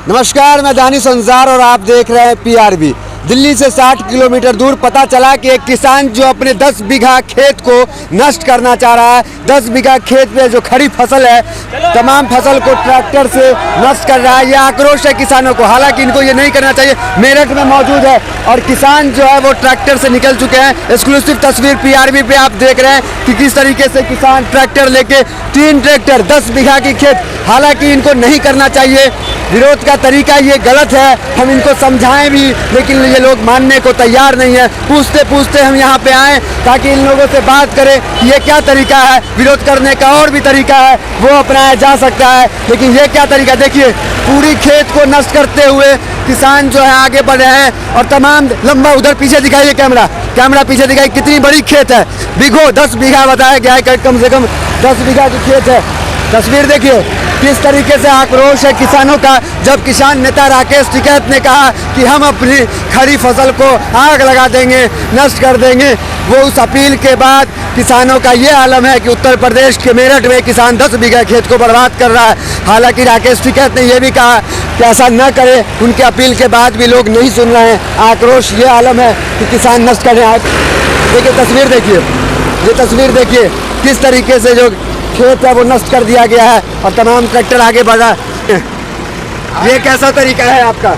नमस्कार, मैं दानिश अंसार और आप देख रहे हैं पीआरबी। दिल्ली से 60 किलोमीटर दूर पता चला कि एक किसान जो अपने 10 बीघा खेत को नष्ट करना चाह रहा है, 10 बीघा खेत में जो खड़ी फसल है, तमाम फसल को ट्रैक्टर से नष्ट कर रहा है। यह आक्रोश है किसानों को। हालांकि इनको ये नहीं करना चाहिए। मेरठ में मौजूद है और किसान जो है वो ट्रैक्टर से निकल चुके हैं। एक्सक्लूसिव तस्वीर पीआरबी पे आप देख रहे हैं कि किस तरीके से किसान ट्रैक्टर लेके 3 ट्रैक्टर 10 बीघा की खेत, हालांकि इनको नहीं करना चाहिए। विरोध का तरीका ये गलत है। हम इनको समझाएं भी, लेकिन ये लोग मानने को तैयार नहीं है। पूछते पूछते हम यहाँ पे आए ताकि इन लोगों से बात करें कि ये क्या तरीका है। विरोध करने का और भी तरीका है, वो अपनाया जा सकता है, लेकिन ये क्या तरीका। देखिए, पूरी खेत को नष्ट करते हुए किसान जो है आगे बढ़ रहे हैं और तमाम लंबा उधर पीछे दिखाइए, कैमरा पीछे दिखाइए, कितनी बड़ी खेत है। बीघो 10 बीघा बताया गया है, कम से कम 10 बीघा की खेत है। तस्वीर देखिए किस तरीके से आक्रोश है किसानों का। जब किसान नेता राकेश टिकैत ने कहा कि हम अपनी खड़ी फसल को आग लगा देंगे, नष्ट कर देंगे, वो उस अपील के बाद किसानों का ये आलम है कि उत्तर प्रदेश के मेरठ में किसान 10 बीघा खेत को बर्बाद कर रहा है। हालांकि राकेश टिकैत ने यह भी कहा कि ऐसा न करें। उनके अपील के बाद भी लोग नहीं सुन रहे हैं। आक्रोश ये आलम है कि किसान नष्ट कर रहे हैं। देखिए तस्वीर, देखिए ये तस्वीर, देखिए किस तरीके से जो खेत है वो नष्ट कर दिया गया है और तमाम ट्रैक्टर आगे बढ़ा। ये कैसा तरीका है आपका?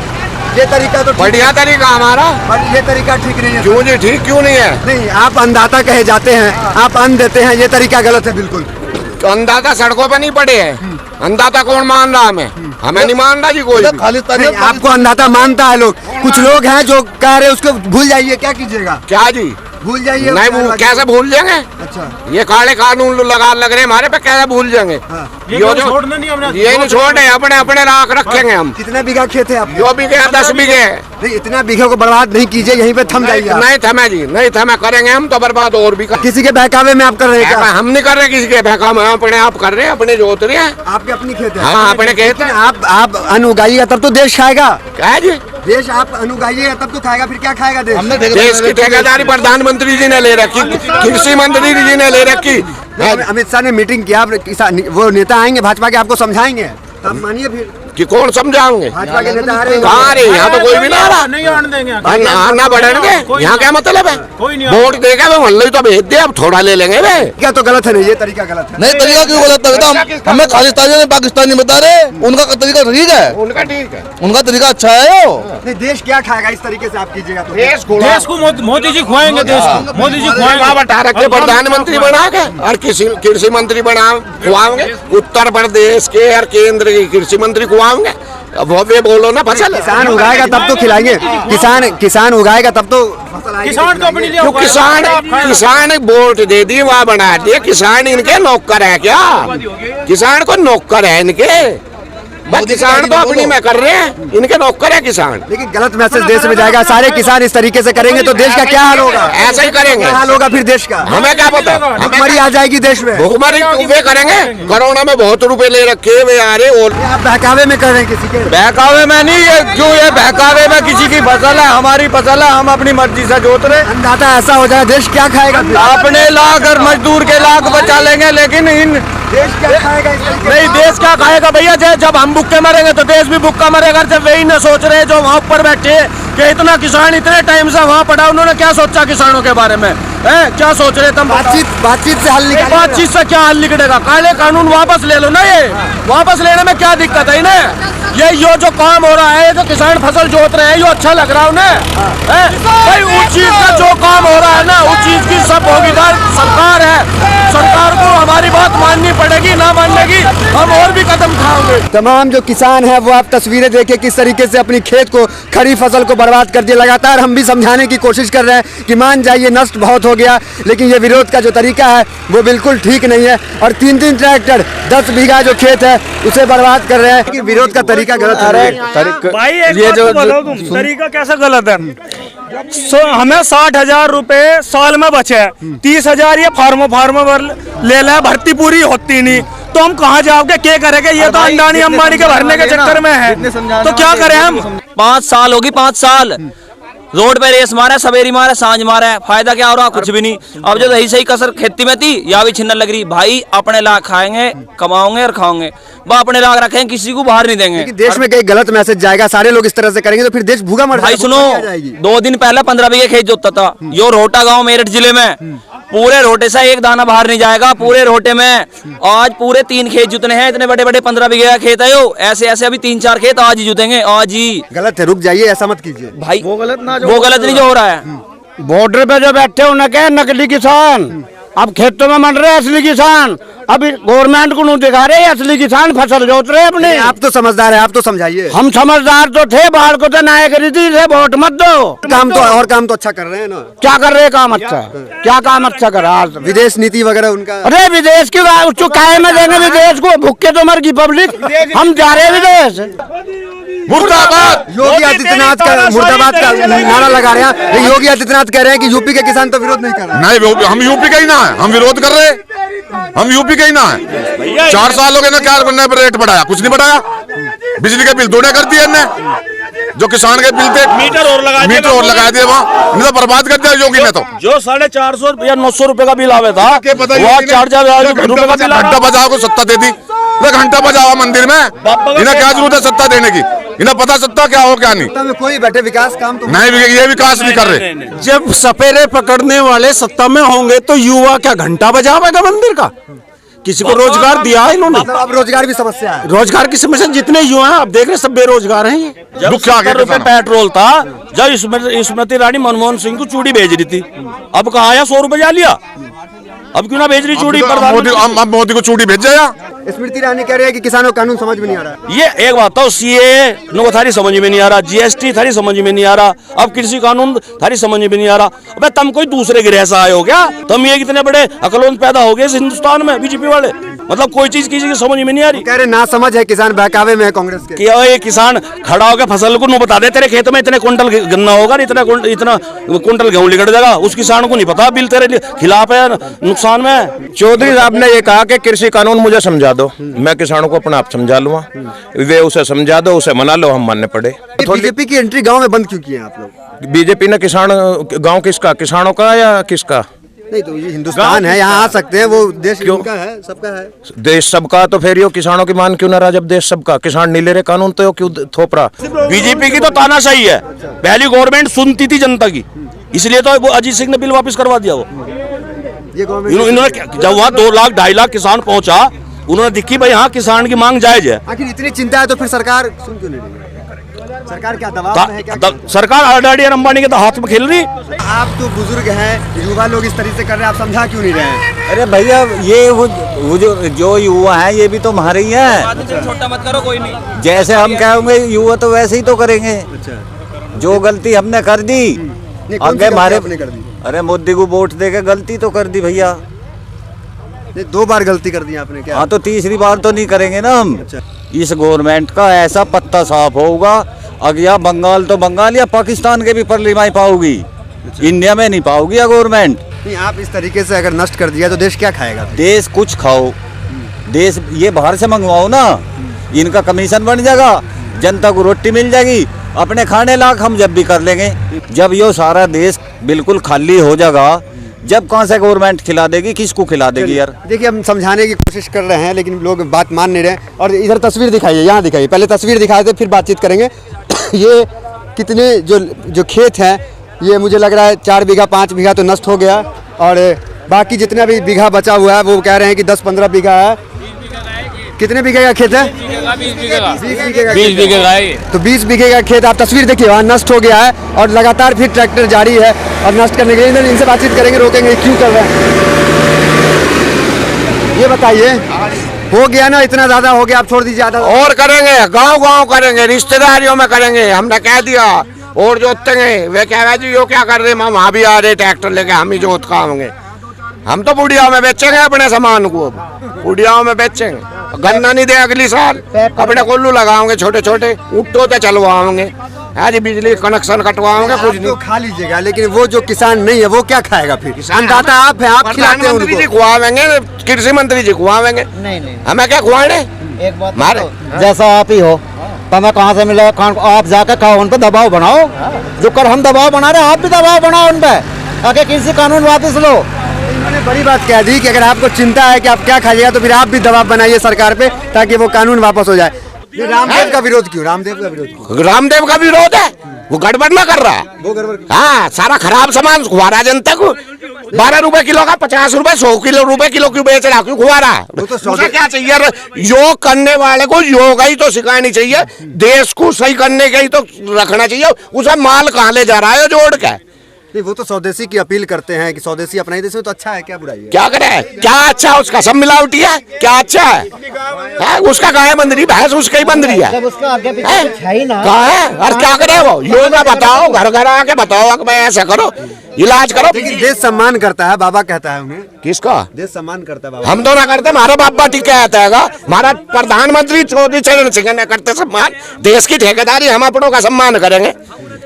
ये तरीका तो बढ़िया तरीका हमारा, ये तरीका ठीक नहीं है। क्यों जी? ठीक क्यों नहीं है? नहीं, आप अन्नदाता कहे जाते हैं, आप अन्न देते हैं, ये तरीका गलत है बिल्कुल। तो अन्नदाता सड़कों पे नहीं पड़े हैं। अन्नदाता कौन मान रहा हमें नहीं मान रहा जी कोई भी। आपको अन्नदाता मानता है लोग। कुछ लोग हैं जो कह रहे उसको भूल जाइए, क्या कीजिएगा? क्या जी भूल जाइए? नहीं, कैसे भूल जाएंगे? अच्छा, ये काले कानून लग रहे हैं हमारे पे, कैसे भूल जाएंगे? ये नहीं छोड़ने, अपने अपने राख रखेंगे हम। कितने बीघा खेत है आपके? 2 बीघे 10 बीघे। नहीं, इतना बीघे को बर्बाद नहीं कीजिए, यहीं पे थम जाइए। नहीं थमे जी, नहीं थमे, करेंगे हम तो बर्बाद और भी। किसी के बहकावे में आप कर रहे हैं? हम नहीं कर रहे किसी के बहकावे में, अपने आप कर रहे हैं, अपने जोत रहे हैं। आपके अपनी खेत है? हाँ, अपने खेत है। आप अन्न उगाइएगा तब तो देश खाएगा। क्या है जी? देश आप अन्न उगाइएगा तब तो खाएगा, फिर क्या खाएगा देश? देश की ठेकेदारी प्रधानमंत्री जी ने ले रखी, कृषि मंत्री जी ने ले रखी। अमित शाह ने मीटिंग किया, किसान वो नेता आएंगे भाजपा के, आपको समझाएंगे, आप मानिए फिर कि कौन समझाओगे? भाजपा के नेता आ रहे हैं। कहाँ रहे? यहाँ तो कोई भी ना आ रहा। नहीं आने देंगे, ना बढ़ेंगे। यहाँ क्या मतलब है? वोट देगा वे मोहल्ले तो भेज दे, अब थोड़ा ले लेंगे वे। क्या तो गलत है? नहीं, ये तरीका गलत है। नहीं, तरीका क्यों गलत है? हमें खालिस्तानी ने पाकिस्तानी बता रहे, उनका तरीका ठीक है, उनका ठीक है, उनका तरीका अच्छा है। नहीं, देश क्या खाएगा इस तरीके से आप कीजिएगा तो? देश को मोदी जी खुआएंगे, देश को मोदी जी खुआएंगे। प्रधानमंत्री बना के और कृषि मंत्री बना खुआओगे। उत्तर प्रदेश के और केंद्र के कृषि मंत्री खुआओगे। अब वो बोलो ना, फसल किसान उगाएगा तब तो खिलाएंगे। किसान उगाएगा तब तो किसान तो अपने लिए क्यों? किसान वोट दे दिए, वहाँ बना दिए। किसान इनके नौकर है क्या? किसान को नौकर है इनके? किसान तो अपनी में कर रहे हैं, इनके नौकर है किसान। लेकिन गलत मैसेज देश में जाएगा। सारे किसान इस तरीके से करेंगे तो देश का क्या हाल होगा? ऐसा ही करेंगे। क्या हाल होगा फिर देश का? हमें क्या पता? भुखमरी आ जाएगी देश में। भुखमरी वे करेंगे। कोरोना में बहुत रुपए ले रखे वे आ रहे। और आप बहकावे में कर रहे हैं किसी के? बहकावे में नहीं, ये क्यों? ये बहकावे में किसी की फसल है, हमारी फसल है, हम अपनी मर्जी से जोत रहे। अन्नदाता ऐसा हो जाए, देश क्या खाएगा? अपने लाख और मजदूर के लाख बचा लेंगे, लेकिन इन देश क्या खाएगा? नहीं, देश क्या खाएगा भैया? जब हम भूखे मरेंगे तो देश भी भूखा मरेगा। जब वही न सोच रहे जो वहाँ ऊपर बैठे कि इतना किसान इतने टाइम से वहाँ पड़ा, उन्होंने क्या सोचा किसानों के बारे में? क्या सोच रहे? तुम बातचीत से हल निकालेगा। बातचीत से क्या हल निकलेगा? काले कानून वापस ले लो ना। ये वापस लेने में क्या दिक्कत है इन्हें? ये जो काम हो रहा है, जो किसान फसल जोत रहे हैं, ये अच्छा लग रहा है उन्हें? भाई उस चीज का जो काम हो रहा है ना, उस चीज की सब भागीदार सरकार है। सरकार को हमारी बात माननी पड़ेगी, ना मानेगी हम और भी कदम उठाएंगे। तमाम जो किसान है वो आप तस्वीरें देखिए किस तरीके से अपनी खेत को, खड़ी फसल को बर्बाद कर दिया। लगातार हम भी समझाने की कोशिश कर रहे हैं कि मान जाइए नष्ट बहुत हो गया, लेकिन ये विरोध का जो तरीका है वो बिल्कुल ठीक नहीं है। और 3 ट्रैक्टर 10 बीघा जो खेत है उसे बर्बाद कर रहे हैं कि विरोध का तरीका गलत है। भाई ये जो तरीका कैसा गलत है? हमें 60,000 रुपए साल में बचे, 30,000 ये फार्मर ले ले, भर्ती पूरी होती नहीं तो हम कहाँ जाओगे? क्या करेंगे? ये तो अंडानी अंबानी के भरने के चक्कर में है, तो क्या करें हम? 5 साल होगी, 5 साल रोड पे रेस मारा, सवेरी मारा, सांझ मारा है, फायदा क्या हो रहा? कुछ भी नहीं। अब जो सही कसर खेती में थी या भी छिन्न लग रही। भाई अपने लाख खाएंगे, कमाओगे और खाओगे, वो अपने लाख रखेंगे, किसी को बाहर नहीं देंगे। देश में कई गलत मैसेज जाएगा, सारे लोग इस तरह से करेंगे तो फिर देश भूखा मर भाई सुनो, 2 दिन पहले 15 बीघे खेत जोतता था यो रोहटा गांव मेरठ जिले में। पूरे रोटे से एक दाना बाहर नहीं जाएगा। पूरे रोटे में आज पूरे 3 खेत जुतने हैं। इतने बड़े बड़े 15 बीघे का खेत है यो। ऐसे ऐसे अभी 3-4 खेत आज ही जुतेंगे, आज ही। गलत है, रुक जाइए, ऐसा मत कीजिए भाई। वो गलत नहीं जो हो रहा है। बॉर्डर पे जो बैठे उन्हें नकली किसान, अब खेतों में मर रहे असली किसान। अभी गवर्नमेंट को नहीं दिखा रहे असली किसान फसल जोत रहे अपने। आप तो समझदार है, आप तो समझाइए। हम समझदार तो थे, बाढ़ को तो नाय करी थी, वोट मत दो। काम तो अच्छा कर रहे हैं ना। क्या कर रहे काम अच्छा? क्या काम अच्छा कर रहा? विदेश नीति वगैरह उनका। अरे विदेश की काहे में देंगे विदेश को? भूखे तो मर गई पब्लिक। हम जा रहे विदेश। मुर्दाबाद। योगी आदित्यनाथ का मुर्दाबाद का नारा लगा रहे हैं। योगी आदित्यनाथ कह रहे हैं कि यूपी के किसान तो विरोध नहीं कर रहे। नहीं, हम यूपी के ही ना है, हम विरोध कर रहे हैं। हम यूपी के ही ना है। 4 साल हो गए ना, क्या रेट बढ़ाया? कुछ नहीं बढ़ाया। बिजली के बिल दोने कर दिए ने। जो किसान के बिल थे मीटर और लगा दिए वहाँ, नहीं तो बर्बाद कर दिया योगी ने। तो जो 450 या 900 रुपए का बिल आवे था, वो 4,000 रुपए का बिल। घंटा बजाओ को सत्ता दे दी, घंटा बजाओ मंदिर में। इन्हें क्या जरूरत है सत्ता देने की? इन्हें पता सत्ता क्या हो क्या नहीं। सत्ता में कोई बैठे विकास काम तो नहीं, ये विकास नहीं कर रहे। जब सपेरे पकड़ने वाले सत्ता में होंगे तो युवा क्या घंटा बजावेगा मंदिर का? किसी को रोजगार दिया है इन्होंने? मतलब अब रोजगार भी समस्या है। रोजगार की समस्या, जितने युवा हैं आप देख रहे सब बेरोजगार हैं। जब 70 रुपए पेट्रोल था, जब स्मृति ईरानी मनमोहन सिंह को चूड़ी भेज रही थी, अब कहा आया 100 रुपए जा लिया। अब क्यों ना भेज रही चूड़ी? मोदी को चूड़ी भेज जाया। स्मृति ईरानी कह रहे हैं कि किसानों का कानून समझ में नहीं आ रहा। ये एक बात तो सीए नो थारी समझ में नहीं आ रहा, जीएसटी थारी समझ में नहीं आ रहा, अब कृषि कानून थारी समझ में नहीं आ रहा। अबे तुम कोई दूसरे ग्रह से आए हो क्या? तुम ये कितने बड़े अकलमंद पैदा हो गए इस हिंदुस्तान में बीजेपी वाले? मतलब कोई चीज किसी की समझ में नहीं आ रही। कह रहे ना समझ है, किसान बहकावे में है कांग्रेस के। कि ये किसान खड़ा होकर फसल को नहीं बता दे, तेरे खेत में इतने कुंटल गन्ना होगा, इतना कुंटल गेहूं निकल जाएगा, उस किसान को नहीं पता बिल तेरे खिलाफ है, नुकसान में। चौधरी साहब ने ये कहा कि कृषि कानून मुझे समझा दो, मैं किसानों को अपना आप समझा लूंगा। वे उसे समझा दो, उसे मना लो, हम मानने पड़े। बीजेपी की एंट्री गांव में बंद क्यों किए हैं आप लोग? बीजेपी ने किसान गांव किसका? किसानों का या किसका? नहीं तो ये हिंदुस्तान है, यहाँ आ सकते हैं, वो देश उनका है, सबका है। देश सबका तो फिर यो किसानों की मान क्यों ना रहा? जब देश सबका, किसान नहीं ले रहे कानून तो यो क्यों थोप रहा? बीजेपी की तो तानाशाही है। पहली गवर्नमेंट सुनती थी जनता की, इसलिए तो वो अजीत सिंह ने बिल वापस करवा दिया। वो ये गवर्नमेंट इन्होंने जब वहाँ 2 लाख 2.5 लाख किसान पहुंचा, उन्होंने देखी भाई हाँ किसान की मांग जायज है। आखिर इतनी चिंता है तो फिर सरकार सुन क्यों नहीं रही? सरकार क्या दबाव में है क्या? सरकार अडानी और अंबानी के हाथ में खेल रही। आप तो बुजुर्ग हैं, युवा लोग इस तरीके से कर रहे हैं, आप समझा क्यों नहीं रहे हैं? अरे भैया ये वो जो युवा हैं ये भी तो हमारे ही हैं। छोटा मत करो, कोई नहीं। जैसे हम कहेंगे युवा तो वैसे ही तो करेंगे। जो गलती हमने कर दी आगे हमारे, अरे मोदी को वोट देके गलती तो कर दी भैया। 2 बार गलती कर दी आपने क्या? हाँ तो तीसरी बार तो नहीं करेंगे ना हम। इस गवर्नमेंट का ऐसा पत्ता साफ होगा, अगला बंगाल तो बंगाल या पाकिस्तान के भी पर लिमाई पाओगी, इंडिया में नहीं पाओगी ये गवर्नमेंट। नहीं, आप इस तरीके से अगर नष्ट कर दिया तो देश क्या खाएगा? देश कुछ खाओ, देश ये बाहर से मंगवाओ ना, इनका कमीशन बन जाएगा, जनता को रोटी मिल जाएगी, अपने खाने लायक हम जब भी कर लेंगे। जब ये सारा देश बिल्कुल खाली हो जाएगा, जब कहाँ से गवर्नमेंट खिला देगी, किसको खिला देगी यार? देखिए हम समझाने की कोशिश कर रहे हैं लेकिन लोग बात मान नहीं रहे। और इधर तस्वीर दिखाइए, यहाँ दिखाइए, पहले तस्वीर दिखाए थे फिर बातचीत करेंगे। ये कितने जो खेत हैं, ये मुझे लग रहा है 4 बीघा 5 बीघा तो नष्ट हो गया, और बाकी जितना भी बीघा बचा हुआ है वो कह रहे हैं कि 10-15 बीघा है। कितने बीघे का खेत है? 20 बीघे का। 20 बीघे का है। तो 20 बीघे का खेत आप तस्वीर देखिए, वहाँ नष्ट हो गया है और लगातार फिर ट्रैक्टर जारी है और नष्ट करने के लिए। इनसे बातचीत करेंगे, रोकेंगे क्यों कर रहे हैं ये बताइए। हो गया ना, इतना ज्यादा हो गया, आप छोड़ दीजिए। ज्यादा और करेंगे, गांव करेंगे, रिश्तेदारियों में करेंगे। हमने कह दिया और जोतेंगे। वे कह रहे जी यो क्या कर रहे हैं, वहाँ भी आ रहे ट्रैक्टर लेके, हम ही जोत खाओगे। हम तो बुढ़ियाओं में बेचेंगे अपने सामान को, बुढ़ियाओं में बेचेंगे। गन्ना नहीं दे अगली साल, अपने कोल्लू लगाओगे छोटे छोटे, ऊँटों पे चलवाओगे, आज बिजली कनेक्शन कटवाओगे, कुछ नहीं। खा लीजिएगा, लेकिन वो जो किसान नहीं है वो क्या खाएगा? फिर अन्नदाता आप हैं, आप खिलाते हैं उनको। प्रधानमंत्री जी खुआवेंगे, कृषि मंत्री जी खुआवेंगे, हमें क्या खुआने? एक बात मारे जैसा आप ही हो, तो हमें कहाँ से मिलेगा? आप जाकर खाओ, उन पर दबाव बनाओ, जो कर हम दबाव बना रहे हैं आप भी दबाव बनाओ उन पर, आगे किसी कानून वापस लो। इन्होंने बड़ी बात कह दी कि अगर आपको चिंता है कि आप क्या खाइएगा तो फिर आप भी दबाव बनाइए सरकार पे ताकि वो कानून वापस हो जाए। ये रामदेव का विरोध क्यों? रामदेव का विरोध क्यों? रामदेव का विरोध है, वो गड़बड़ ना कर रहा है। वो गड़बड़ हाँ, सारा खराब सामान खुआरा जनता को। 12 रुपए किलो का 50 रुपए 100 रुपए किलो क्यों बेच रहा, क्यों खुआ रहा? उसे क्या चाहिए? योग करने वाले को योग ही तो सिखानी चाहिए, देश को सही करने के ही तो रखना चाहिए। उसे माल कहाँ ले जा रहा है जोड़ के? नहीं, वो तो स्वदेशी की अपील करते हैं कि स्वदेशी अपनाई, देश में तो अच्छा है, क्या बुराई है? क्या करे? क्या अच्छा है उसका? सब मिलावटी है। क्या अच्छा है? उसका गाय बंदरी, भैंस उसका ही बंदरी है। कहाँ है? और क्या करे वो? योगा बताओ, घर घर आके बताओ कि मैं ऐसा करो, इलाज करो। लेकिन देश सम्मान करता है, बाबा कहता है उन्हें। किसका देश सम्मान करता है बाबा? हम तो ना करते, हमारा बाबा ठीक कहता है। हमारा प्रधानमंत्री चौधरी चरण सिंह ने करते सम्मान। देश की ठेकेदारी, हम अपनों का सम्मान करेंगे।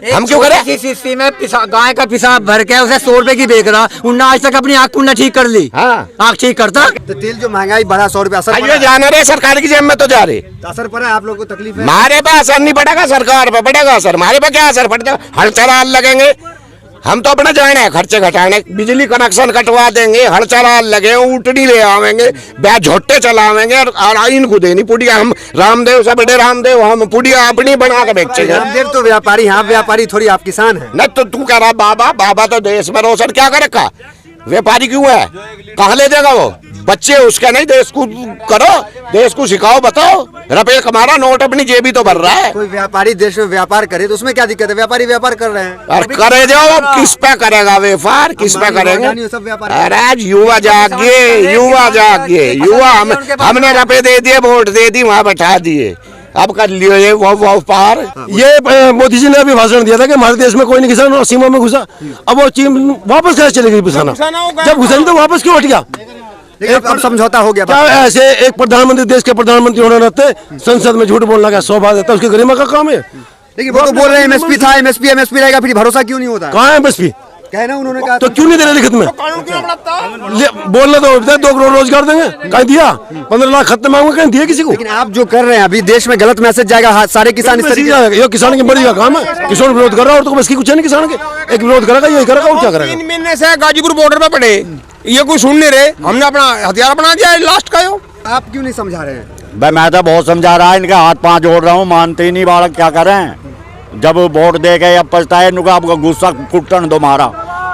हम क्यों करें? शीशी में गाय का पेशाब भर के उसे 100 रुपए की बेच रहा, उन्होंने आज तक अपनी आँख कुंडा ठीक कर ली। हाँ, आँख ठीक करता। तो तेल जो महंगाई बढ़ा 100 रुपया, असर ये जाने रहे सरकार की जेब में तो जा रहे। असर पड़ा है? आप लोगों को तकलीफ है? हमारे पे असर नहीं पड़ेगा, सरकार पे पड़ेगा असर। हमारे पे क्या असर पड़ेगा? हर चराल लगेंगे। हम तो अपने जाने हैं खर्चे घटाने, बिजली कनेक्शन कटवा देंगे, हर चराल लगे, ऊँटनी ले आवेंगे, ब्याज झोटे चलावेंगे और इनको देनी पुड़िया। हम रामदेव से बड़े रामदेव, हम पुड़िया अपनी बना के बेचेंगे। रामदेव तो व्यापारी, हाँ व्यापारी थोड़ी, आप किसान हैं। नहीं तो तू कह रहा बाबा, बाबा तो देश में रोशन क्या करेगा? व्यापारी क्यों है? कहाँ ले जाएगा वो? बच्चे उसके नहीं, देश को करो, देश को सिखाओ, बताओ। रुपये कमारा, नोट अपनी जेबी तो भर रहा है। कोई व्यापारी देश में व्यापार करे तो उसमें क्या दिक्कत है? व्यापारी व्यापार कर रहे हैं और करे जाओ, अब किस पे करेगा व्यापार? किस पे करेंगे? सब व्यापार। अरे युवा जागिए, युवा जागिए, युवा। हमने रुपये दे दिए, वोट दे दी, वहाँ बैठा दिए, अब कर लियो ये वो पार। ये मोदी जी ने अभी भाषण दिया था कि हमारे देश में कोई नहीं किसान, और सीमा में घुसा। अब वो चीन वापस कैसे चलेगी घुसाना? जब घुसा नहीं तो वापस क्यों हट गया? अब समझौता हो गया। क्या ऐसे एक प्रधानमंत्री, देश के प्रधानमंत्री होने रहते, संसद में झूठ बोलना क्या शोभा देता? उसकी गरिमा का काम है। लेकिन वो तो बोल रहे हैं एमएसपी था, एमएसपी रहेगा, फिर भरोसा क्यों नहीं होता? कहाँ है एमएसपी? कहना उन्होंने कहा तो क्यों नहीं दे रहे लिखित में? बोलना तो 2 करोड़ रोजगार देंगे, कहीं दिया? 15 लाख खत्म मांगो, कहीं दिया किसी को? लेकिन आप जो कर रहे हैं अभी, देश में गलत मैसेज जाएगा, सारे किसान इस तरीके से। ये किसान की बड़ी का काम है, किसान विरोध कर रहा है और तो बस की कुछ नहीं किसान के। एक विरोध करेगा, यही करेगा, और क्या करेगा? 3 महीने से गाजीपुर बॉर्डर पे पड़े, ये कोई सुन नहीं रहे। हमने अपना हथियार बना दिया लास्ट का। आप क्यों नहीं समझा रहे हैं? भाई मैं तो बहुत समझा रहा है, इनके हाथ पांव जोड़ रहा हूँ, मानते ही नहीं बालक, क्या करें? जब वोट दे गए अब पछताए, नुका आपका गुस्सा कुटन दो मारा,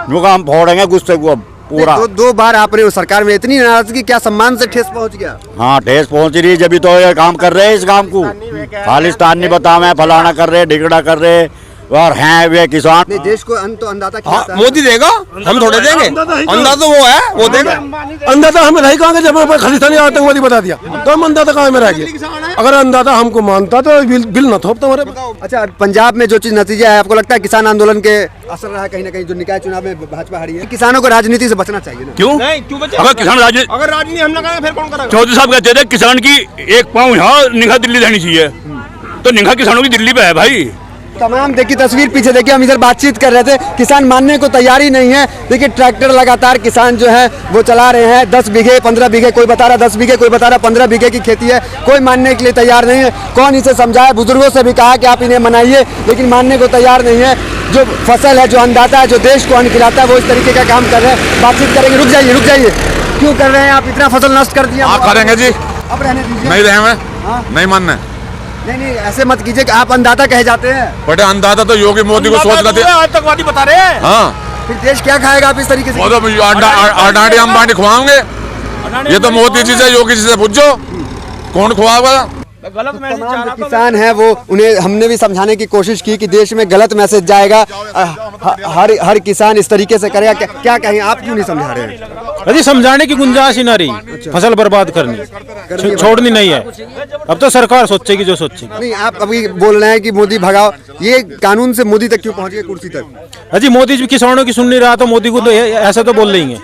नुका हम फोड़ेंगे गुस्से को अब पूरा। 2 बार आप रहे हो सरकार में, इतनी नाराजगी, क्या सम्मान से ठेस पहुंच गया? हाँ, ठेस पहुंच रही है, जब तो ये काम कर रहे हैं, इस काम को खालिस्तान नहीं बतावे, फलाना कर रहे, ढिगड़ा कर रहे, और हैं वे किसान। नहीं, देश को तो अंदाता खिलाता है। मोदी देगा, हम थोड़े देंगे। अंदाजा तो वो है, वो देगा। अंदाजा हमें रही कहाँ, जब हमें खालिस्तानी आतंकवादी बता दिया तो हम अंदाजा कहाँ में रह गए? अगर अंदाजा हमको मानता तो बिल न थोपता हमारे। अच्छा, पंजाब में जो चीज नतीजा है, आपको लगता है किसान आंदोलन के असर रहा कहीं ना कहीं, जो निकाय चुनाव में भाजपा हारी है? किसानों को राजनीति से बचना चाहिए ना? क्यों? अगर किसान अगर राजनीति हम ना करें फिर कौन करेगा? चौधरी साहब कहते थे किसान की एक पाँव यहाँ, निगाह दिल्ली रहनी चाहिए, तो निगाह किसानों की दिल्ली पे है भाई। तमाम देखिए तस्वीर पीछे देखिए, हम इधर बातचीत कर रहे थे, किसान मानने को तैयार ही नहीं है। देखिए ट्रैक्टर लगातार किसान जो है वो चला रहे हैं, 10 बीघे 15 बीघे, कोई बता रहा 10 बीघे, कोई बता रहा 15 बीघे की खेती है, कोई मानने के लिए तैयार नहीं है। कौन इसे समझाए? बुजुर्गों से भी कहा कि आप इन्हें मनाइए, लेकिन मानने को तैयार नहीं है। जो फसल है, जो अन्नदाता है, जो देश को अन्न खिलाता है, वो इस तरीके का काम कर रहे हैं। बातचीत करेंगे। रुक जाइए, क्यों कर रहे हैं आप? इतना फसल नष्ट कर दिया। करेंगे जी, अब रहने दीजिए। नहीं रहे, नहीं मानना। नहीं, ऐसे मत कीजिए कि आप अन्नदाता कहे जाते हैं। बटे अन्नदाता तो योगी मोदी को सोचना था। आतंकवादी बता रहे हैं। हाँ, फिर देश क्या खाएगा आप इस तरीके से? अडानी अंबानी खुआओगे? ये तो मोदी जी से, योगी जी से पूछो, कौन खुआएगा? गलत मैसेज जा रहा है। किसान है वो, उन्हें हमने भी समझाने की कोशिश की कि देश में गलत मैसेज जाएगा, हर किसान इस तरीके से करेगा। क्या कहें? आप क्यों नहीं समझा रहे हैं? अरे समझाने की गुंजाइश ही ना रही, फसल बर्बाद करनी छोड़नी नहीं है। अब तो सरकार सोचेगी जो सोचेगी। नहीं, आप अभी बोल रहे हैं कि मोदी भगाओ, ये कानून से मोदी तक क्यों पहुंच गए, कुर्सी तक? अजी मोदी जी किसानों की सुन नहीं रहा तो मोदी को तो ऐसा तो बोल लेंगे।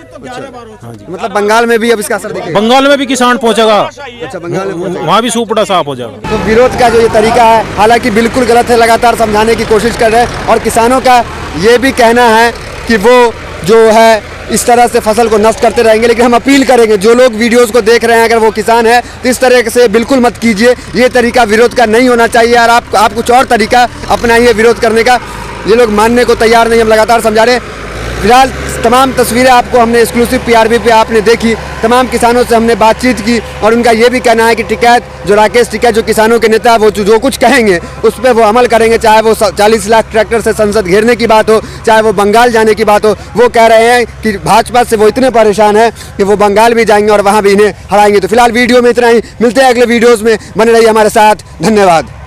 मतलब बंगाल में भी अब इसका असर दिखेगा? बंगाल में भी किसान पहुंचेगा। अच्छा, बंगाल में वहाँ भी सूपड़ा साफ हो जाएगा। तो विरोध का जो ये तरीका है, हालांकि बिल्कुल गलत है, लगातार समझाने की कोशिश कर रहे हैं। और किसानों का ये भी कहना है कि वो जो है इस तरह से फसल को नष्ट करते रहेंगे। लेकिन हम अपील करेंगे जो लोग वीडियोस को देख रहे हैं, अगर वो किसान है तो इस तरह से बिल्कुल मत कीजिए। ये तरीका विरोध का नहीं होना चाहिए और आप कुछ और तरीका अपनाइए विरोध करने का। ये लोग मानने को तैयार नहीं, हम लगातार समझा रहे हैं। फिलहाल तमाम तस्वीरें आपको हमने एक्सक्लूसिव PRB पे आपने देखी, तमाम किसानों से हमने बातचीत की और उनका ये भी कहना है कि टिकैत जो राकेश टिकैत जो किसानों के नेता वो जो कुछ कहेंगे उस पर वो अमल करेंगे, चाहे वो 40 लाख ट्रैक्टर से संसद घेरने की बात हो, चाहे वो बंगाल जाने की बात हो। वो कह रहे हैं कि भाजपा से वो इतने परेशान है कि वो बंगाल भी जाएंगे और वहाँ भी इन्हें हराएंगे। तो फिलहाल वीडियो में इतना ही, मिलते हैं अगले वीडियोज़ में, बने रहिए हमारे साथ, धन्यवाद।